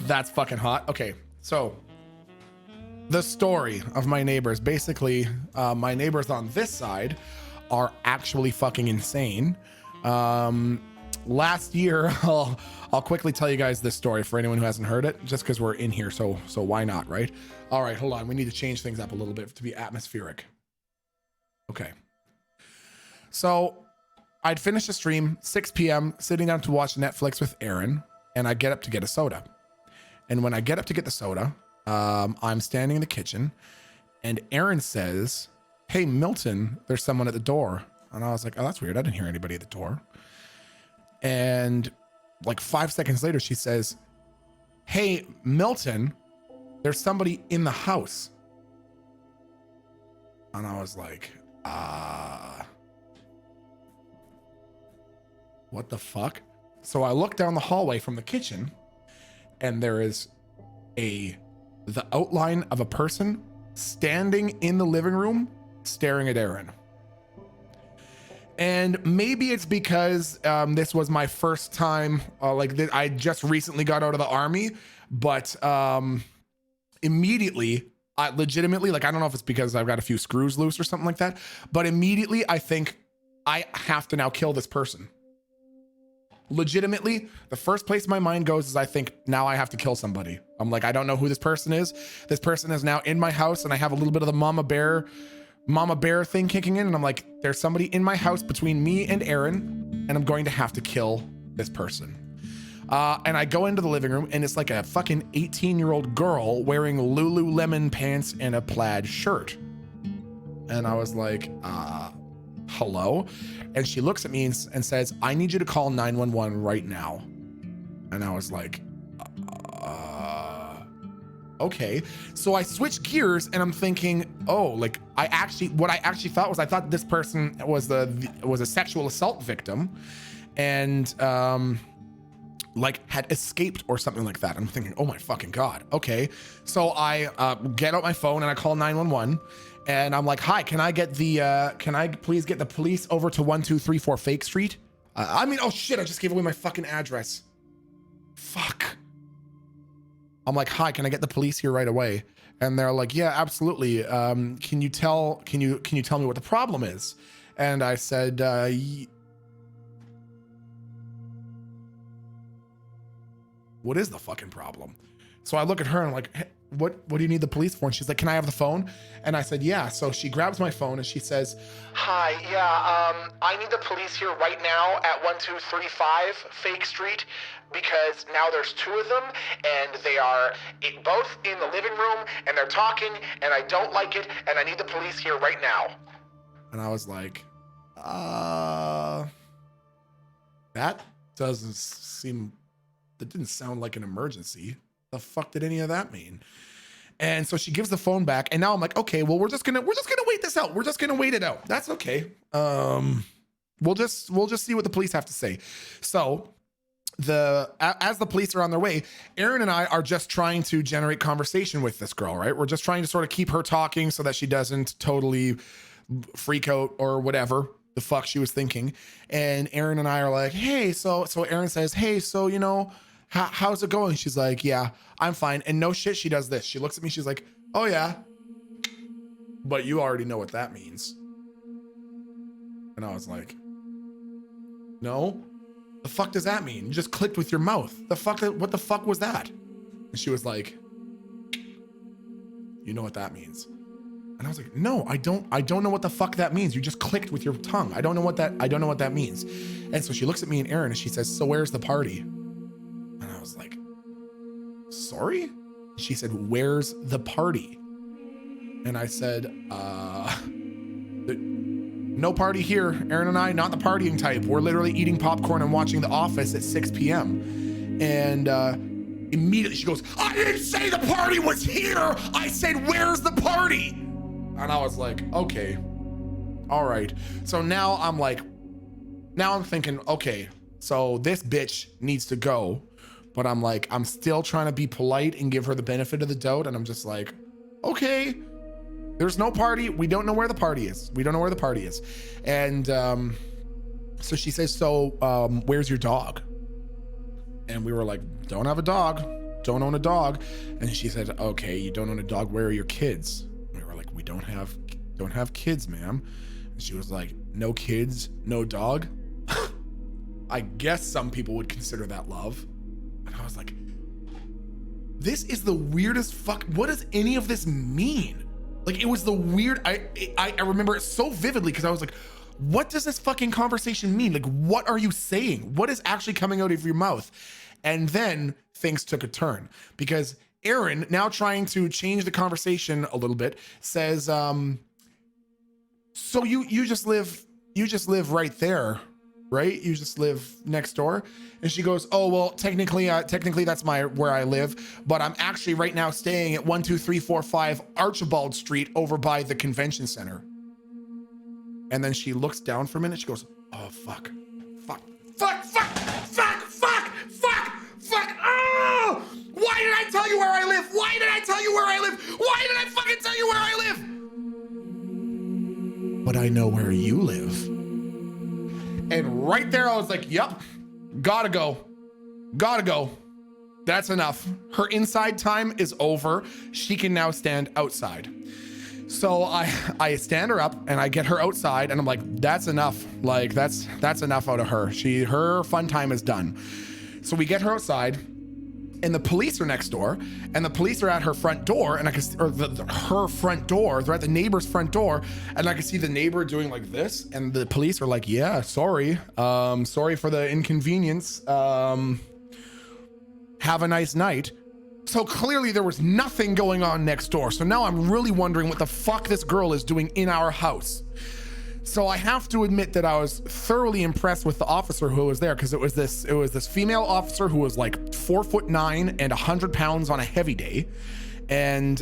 That's fucking hot. Okay, so the story of my neighbors, basically, my neighbors on this side are actually fucking insane. Last year, I'll quickly tell you guys this story for anyone who hasn't heard it, just because we're in here, so why not, right? All right, hold on. We need to change things up a little bit to be atmospheric. Okay. So I'd finished the stream, 6 p.m., sitting down to watch Netflix with Aaron, and I get up to get a soda. And when I get up to get the soda, I'm standing in the kitchen, and Aaron says, "Hey, Milton, there's someone at the door." And I was like, "Oh, that's weird. I didn't hear anybody at the door." And like 5 seconds later, she says, "Hey, Milton, there's somebody in the house." And I was like, what the fuck? So I look down the hallway from the kitchen, and there is the outline of a person standing in the living room staring at Aaron. And maybe it's because this was my first time, I just recently got out of the army, but immediately, I legitimately, I don't know if it's because I've got a few screws loose or something like that, but immediately I think I have to now kill this person. Legitimately, the first place my mind goes is I think now I have to kill somebody. I'm like, I don't know who this person is. This person is now in my house, and I have a little bit of the mama bear thing kicking in, and I'm like, there's somebody in my house between me and Aaron, and I'm going to have to kill this person. And I go into the living room, and it's like a fucking 18-year-old girl wearing Lululemon pants and a plaid shirt. And I was like, hello? And she looks at me and says, "I need you to call 911 right now." And I was like, okay. So I switch gears, and I'm thinking, what I actually thought was, I thought this person was a sexual assault victim, and had escaped or something like that. I'm thinking, oh my fucking God. Okay. So I get out my phone and I call 911, and I'm like, "Hi, can I please get the police over to 1234 Fake Street?" Oh shit, I just gave away my fucking address. Fuck. I'm like, "Hi, can I get the police here right away?" And they're like, "Yeah, absolutely. Can you tell me what the problem is?" And I said, what is the fucking problem? So I look at her and I'm like, "Hey, what do you need the police for?" And she's like, "Can I have the phone?" And I said, "Yeah." So she grabs my phone and she says, "Hi, yeah, I need the police here right now at 1235 Fake Street, because now there's two of them, and they are both in the living room, and they're talking, and I don't like it, and I need the police here right now." And I was like, that didn't sound like an emergency. The fuck did any of that mean? And so she gives the phone back, and now I'm like, okay, well, we're just gonna wait this out. We're just gonna wait it out. That's okay. We'll just see what the police have to say. So as the police are on their way, Aaron and I are just trying to generate conversation with this girl, right? We're just trying to sort of keep her talking so that she doesn't totally freak out or whatever the fuck she was thinking. And Aaron and I are like, "Hey," so Aaron says, "Hey, so how's it going?" She's like, "Yeah, I'm fine." And no shit, she does this. She looks at me, she's like, "Oh yeah, but you already know what that means." And I was like, "No, the fuck does that mean? You just clicked with your mouth. What the fuck was that?" And she was like, "You know what that means." And I was like, "No, I don't know what the fuck that means. You just clicked with your tongue. I don't know what that means." And so she looks at me and Aaron and she says, "So where's the party?" And I was like, "Sorry?" She said, "Where's the party?" And I said, "No party here. Aaron and I, not the partying type. We're literally eating popcorn and watching The Office at 6 p.m. And immediately she goes, "I didn't say the party was here. I said, where's the party?" And I was like, okay, all right. So now I'm thinking, okay, so this bitch needs to go. But I'm like, I'm still trying to be polite and give her the benefit of the doubt. And I'm just like, okay, there's no party. We don't know where the party is. And so she says, "So where's your dog?" And we were like, don't have a dog, don't own a dog. And she said, okay, you don't own a dog, where are your kids? And we were like, we don't have kids, ma'am. And she was like, no kids, no dog. I guess some people would consider that love. And I was like, this is the weirdest fuck. What does any of this mean? Like, it was the weird, I remember it so vividly because I was like, what does this fucking conversation mean? Like, what are you saying? What is actually coming out of your mouth? And then things took a turn because Aaron, now trying to change the conversation a little bit, says, so you just live right there, right? You just live next door? And she goes, oh, well, technically that's where I live, but I'm actually right now staying at 12345 Archibald Street over by the convention center. And then she looks down for a minute. She goes, oh, fuck. Oh, why did I tell you where I live? Why did I tell you where I live? Why did I fucking tell you where I live? But I know where you live. And right there, I was like, yep, gotta go. That's enough. Her inside time is over. She can now stand outside. So I stand her up and I get her outside and I'm like, that's enough. Like, that's enough out of her. Her fun time is done. So we get her outside and the police are next door and the police are at her front door and her front door. They're at the neighbor's front door and I can see the neighbor doing like this. And the police are like, yeah, sorry. Sorry for the inconvenience. Have a nice night. So clearly there was nothing going on next door. So now I'm really wondering what the fuck this girl is doing in our house. So I have to admit that I was thoroughly impressed with the officer who was there because it was this female officer who was like 4'9" and 100 pounds on a heavy day. And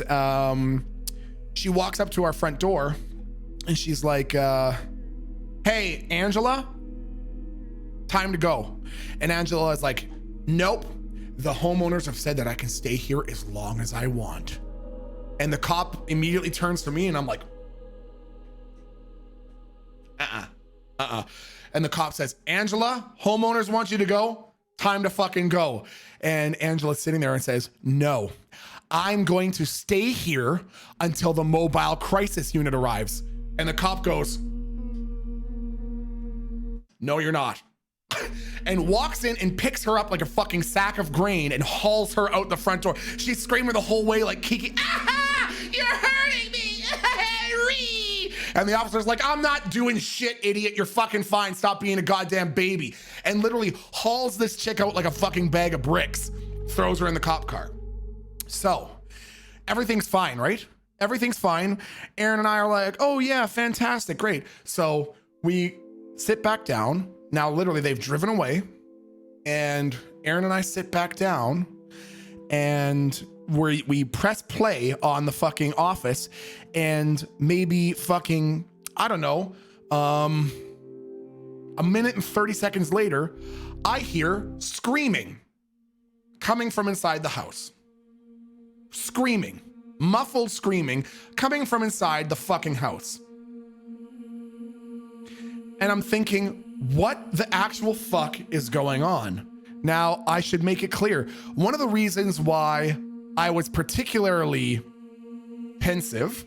she walks up to our front door and she's like, hey, Angela, time to go. And Angela is like, nope. The homeowners have said that I can stay here as long as I want. And the cop immediately turns to me and I'm like, And the cop says, Angela, homeowners want you to go. Time to fucking go. And Angela's sitting there and says, no, I'm going to stay here until the mobile crisis unit arrives. And the cop goes, no, you're not. And walks in and picks her up like a fucking sack of grain and hauls her out the front door. She's screaming the whole way like Kiki, ah, you're hurting me. And the officer's like, I'm not doing shit, idiot. You're fucking fine. Stop being a goddamn baby. And literally hauls this chick out like a fucking bag of bricks, throws her in the cop car. So everything's fine, right? Everything's fine. Aaron and I are like, oh yeah, fantastic, great. So we sit back down. Now, literally, they've driven away and Aaron and I sit back down and we press play on the fucking Office and maybe fucking, I don't know, a minute and 30 seconds later, I hear screaming coming from inside the house. Screaming, muffled screaming coming from inside the fucking house. And I'm thinking, what the actual fuck is going on? Now, I should make it clear. One of the reasons why I was particularly pensive,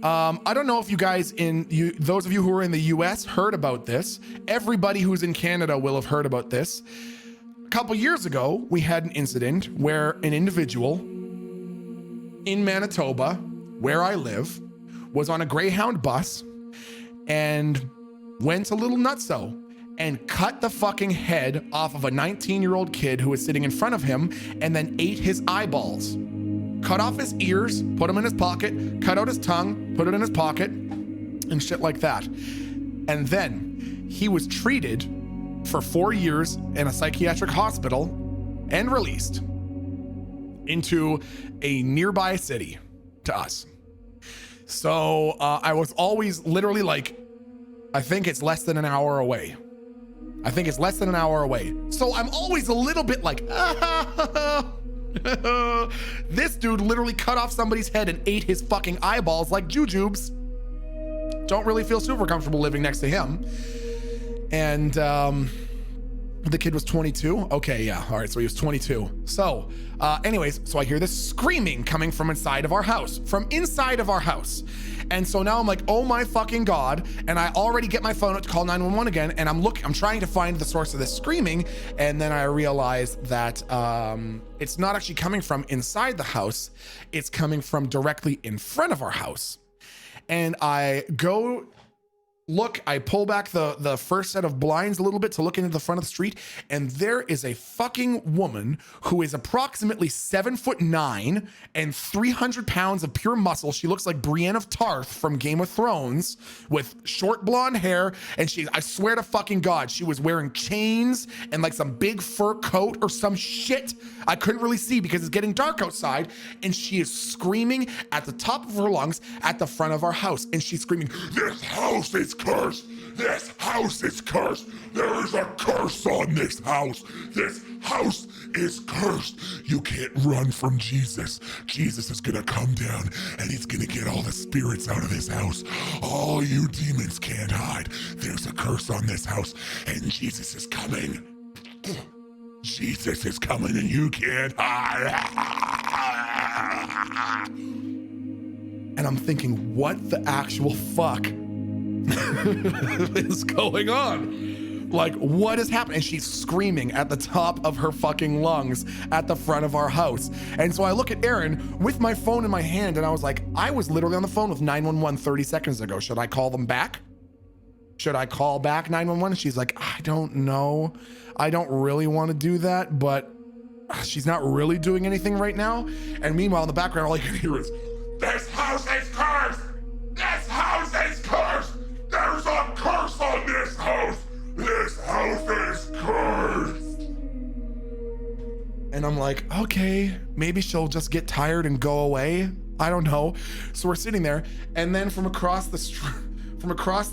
I don't know if you guys those of you who are in the US heard about this. Everybody who's in Canada will have heard about this. A couple years ago, we had an incident where an individual in Manitoba, where I live, was on a Greyhound bus and went a little nutso and cut the fucking head off of a 19-year-old kid who was sitting in front of him and then ate his eyeballs. Cut off his ears, put them in his pocket, cut out his tongue, put it in his pocket, and shit like that. And then he was treated for 4 years in a psychiatric hospital and released into a nearby city to us. So I was always literally like, I think it's less than an hour away. So I'm always a little bit like, this dude literally cut off somebody's head and ate his fucking eyeballs like jujubes. Don't really feel super comfortable living next to him. And The kid was 22. Okay, yeah. All right, so he was 22. So, anyways, so I hear this screaming coming from inside of our house, And so now I'm like, oh my fucking God. And I already get my phone out to call 911 again. And I'm trying to find the source of this screaming. And then I realize that it's not actually coming from inside the house. It's coming from directly in front of our house. And I go look, I pull back the first set of blinds a little bit to look into the front of the street, and there is a fucking woman who is approximately 7'9" and 300 pounds of pure muscle. She looks like Brienne of Tarth from Game of Thrones with short blonde hair, and I swear to fucking God, she was wearing chains and like some big fur coat or some shit. I couldn't really see because it's getting dark outside, and she is screaming at the top of her lungs at the front of our house, and she's screaming, "This house is cursed! This house is cursed! There is a curse on this house! This house is cursed! You can't run from Jesus. Jesus is gonna come down and he's gonna get all the spirits out of this house. All you demons can't hide. There's a curse on this house and Jesus is coming. Jesus is coming and you can't hide." And I'm thinking, what the actual fuck is going on? Like, what is happening? And she's screaming at the top of her fucking lungs at the front of our house. And so I look at Aaron with my phone in my hand, and I was like, I was literally on the phone with 911 30 seconds ago. Should I call them back? Should I call back 911? And she's like, I don't know. I don't really want to do that, but she's not really doing anything right now. And meanwhile, in the background, all I can hear is, "This house is cursed! This house is cursed! There's a curse on this house! This house is cursed!" And I'm like, okay, maybe she'll just get tired and go away. I don't know. So we're sitting there, and then from across the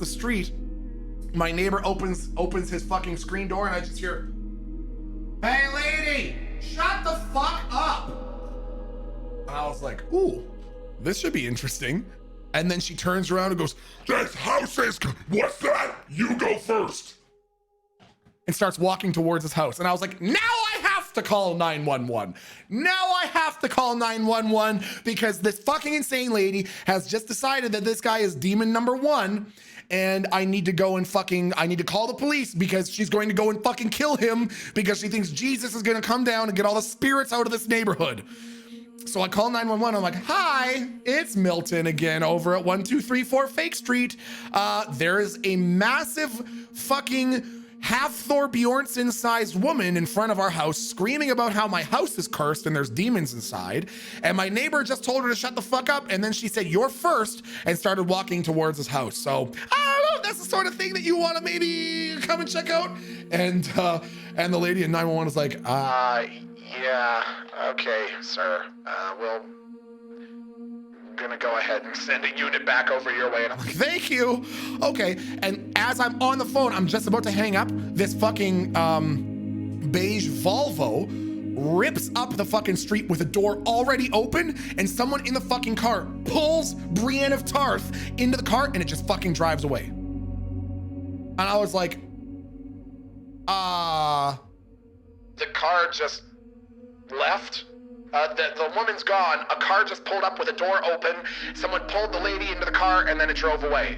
street, my neighbor opens his fucking screen door, and I just hear, "Hey lady, shut the fuck up!" And I was like, ooh, this should be interesting. And then she turns around and goes, "This house is, what's that? You go first." And starts walking towards his house. And I was like, now I have to call 911. Now I have to call 911 because this fucking insane lady has just decided that this guy is demon number one. And I need to go and I need to call the police because she's going to go and fucking kill him because she thinks Jesus is going to come down and get all the spirits out of this neighborhood. So I call 911. I'm like, "Hi, it's Milton again over at 1234 Fake Street. There is a massive fucking half Thor Bjornsson sized woman in front of our house screaming about how my house is cursed and there's demons inside. And my neighbor just told her to shut the fuck up. And then she said, 'You're first,' and started walking towards his house. So I don't know if that's the sort of thing that you want to maybe come and check out." And the lady in 911 is like, Yeah, okay, sir. We're gonna go ahead and send a unit back over your way. And I'm like, "Thank you." Okay. And as I'm on the phone, I'm just about to hang up, this fucking beige Volvo rips up the fucking street with a door already open, and someone in the fucking car pulls Brienne of Tarth into the car, and it just fucking drives away. And I was like, the car just left. The woman's gone. A car just pulled up with a door open. Someone pulled the lady into the car, and then it drove away.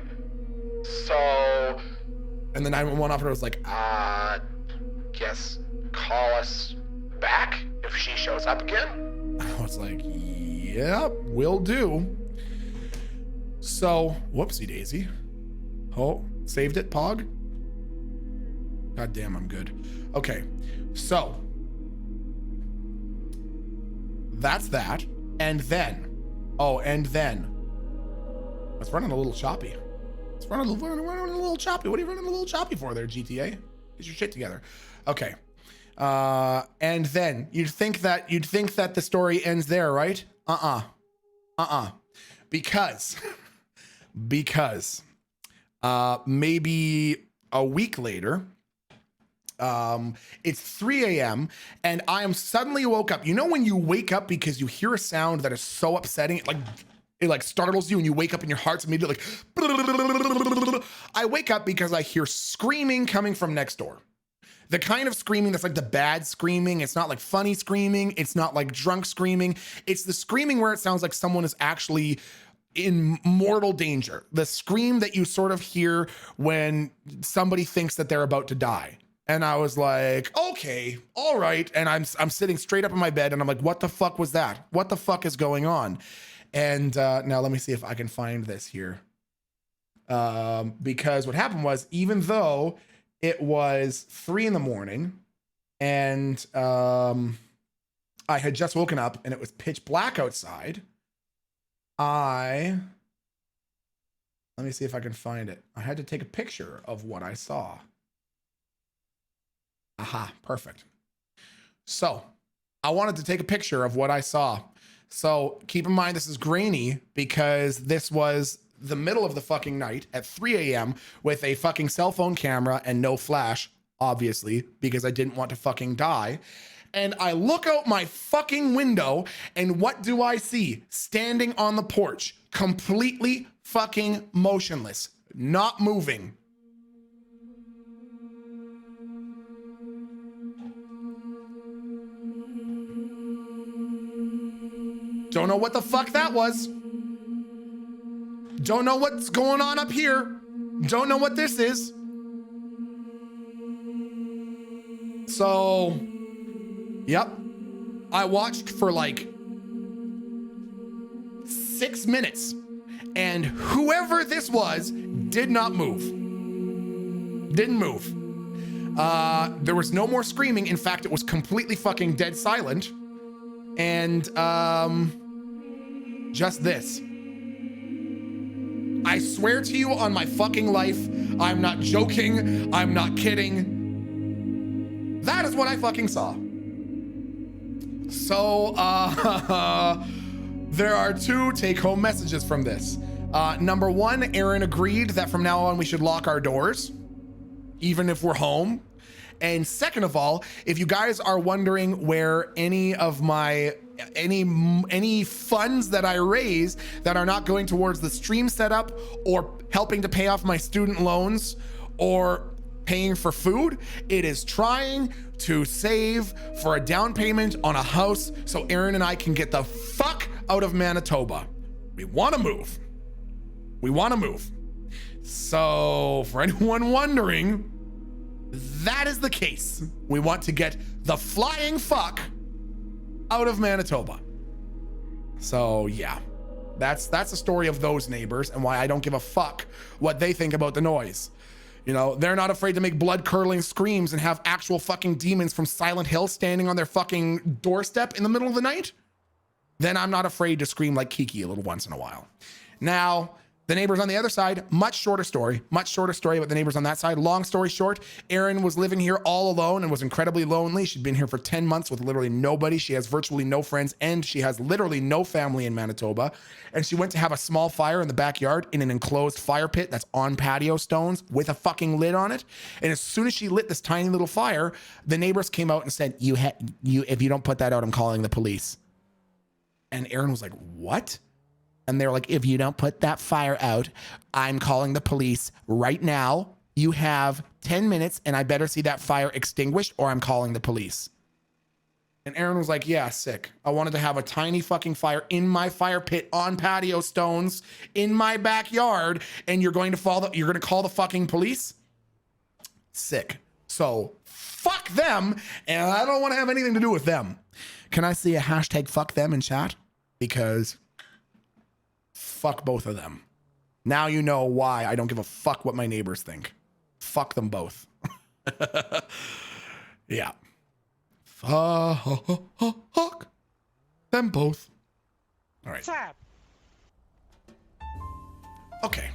So... And the 911 operator was like, guess call us back if she shows up again? I was like, yep, will do. So, whoopsie daisy. Oh, saved it, Pog? God damn, I'm good. Okay, so that's that. And then, it's running a little choppy. It's running a little choppy. What are you running a little choppy for there, GTA? Get your shit together. Okay. And then you'd think that the story ends there, right? Because maybe a week later, it's 3 a.m. and I am suddenly woke up. You know when you wake up because you hear a sound that is so upsetting, it like startles you and you wake up and your heart's immediately like, I wake up because I hear screaming coming from next door. The kind of screaming that's like the bad screaming. It's not like funny screaming. It's not like drunk screaming. It's the screaming where it sounds like someone is actually in mortal danger. The scream that you sort of hear when somebody thinks that they're about to die. And I was like, okay, all right. And I'm sitting straight up in my bed and I'm like, what the fuck was that? What the fuck is going on? And now let me see if I can find this here. Because what happened was, even though it was 3 a.m. and I had just woken up and it was pitch black outside, let me see if I can find it. I had to take a picture of what I saw. Aha, perfect. So I wanted to take a picture of what I saw. So keep in mind, this is grainy because this was the middle of the fucking night at 3 a.m. with a fucking cell phone camera and no flash, obviously, because I didn't want to fucking die. And I look out my fucking window and what do I see? Standing on the porch, completely fucking motionless, not moving. Don't know what the fuck that was. Don't know what's going on up here. Don't know what this is. So, yep. I watched for like 6 minutes and whoever this was did not move. Didn't move. There was no more screaming. In fact, it was completely fucking dead silent. And just this. I swear to you on my fucking life, I'm not joking, I'm not kidding. That is what I fucking saw. So, there are 2 take-home messages from this. Number 1, Aaron agreed that from now on we should lock our doors, even if we're home. And second of all, if you guys are wondering where any of my any funds that I raise that are not going towards the stream setup or helping to pay off my student loans or paying for food, it is trying to save for a down payment on a house so Aaron and I can get the fuck out of Manitoba. We want to move. We want to move. So for anyone wondering, that is the case. We want to get the flying fuck out of Manitoba. So yeah, that's the story of those neighbors and why I don't give a fuck what they think about the noise. You know, they're not afraid to make blood curdling screams and have actual fucking demons from Silent Hill standing on their fucking doorstep in the middle of the night. Then I'm not afraid to scream like Kiki a little once in a while. Now, the neighbors on the other side, much shorter story about the neighbors on that side. Long story short, Erin was living here all alone and was incredibly lonely. She'd been here for 10 months with literally nobody. She has virtually no friends and she has literally no family in Manitoba. And she went to have a small fire in the backyard in an enclosed fire pit that's on patio stones with a fucking lid on it. And as soon as she lit this tiny little fire, the neighbors came out and said, if you don't put that out, I'm calling the police. And Erin was like, what? And they're like, if you don't put that fire out, I'm calling the police right now. You have 10 minutes and I better see that fire extinguished or I'm calling the police. And Aaron was like, yeah, sick. I wanted to have a tiny fucking fire in my fire pit on patio stones in my backyard. And you're going to call the fucking police? Sick. So fuck them. And I don't want to have anything to do with them. Can I see a hashtag fuck them in chat? Because fuck both of them. Now you know why I don't give a fuck what my neighbors think. Fuck them both. Yeah. Fuck them both. All right. Okay.